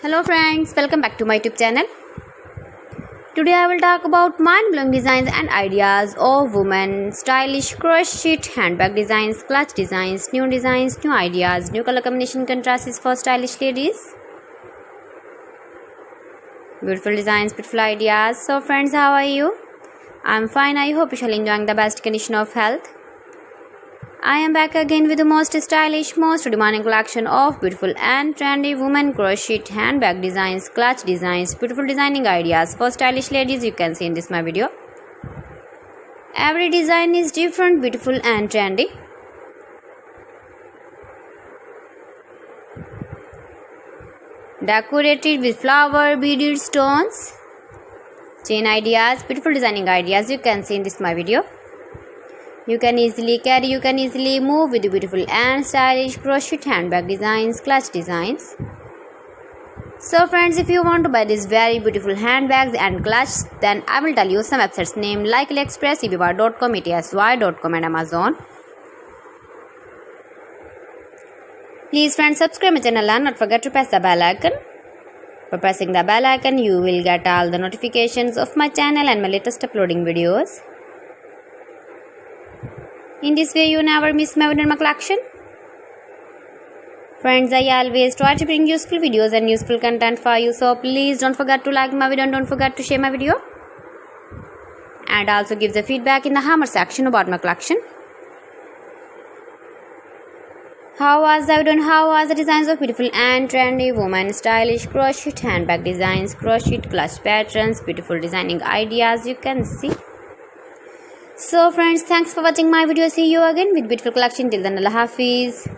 Hello friends, welcome back to my YouTube channel. Today I will talk about mind-blowing designs and ideas of women, stylish crochet handbag designs, clutch designs, new ideas, new color combination contrasts for stylish ladies. Beautiful designs, beautiful ideas. So friends, how are you? I'm fine. I hope you shall enjoying the best condition of health. I am back again with the most stylish, most demanding collection of beautiful and trendy women crochet handbag designs, clutch designs, beautiful designing ideas for stylish ladies you can see in this my video. Every design is different, beautiful and trendy. Decorated with flower beaded stones. Chain ideas, beautiful designing ideas you can see in this my video. You can easily carry, you can easily move with beautiful and stylish crochet handbag designs, clutch designs. So friends, if you want to buy these very beautiful handbags and clutch, then I will tell you some websites name like AliExpress, eBay.com, ETSY.com and Amazon. Please friends, subscribe my channel and not forget to press the bell icon. By pressing the bell icon, you will get all the notifications of my channel and my latest uploading videos. In this way, you never miss my video in my collection. Friends, I always try to bring useful videos and useful content for you. So please don't forget to like my video and don't forget to share my video. And also give the feedback in the hammer section about my collection. How was the video and how was the designs of beautiful and trendy women, stylish crochet handbag designs, crochet clutch patterns, beautiful designing ideas you can see. So friends, thanks for watching my video. See you again with beautiful collection. Till then, Allah Hafiz.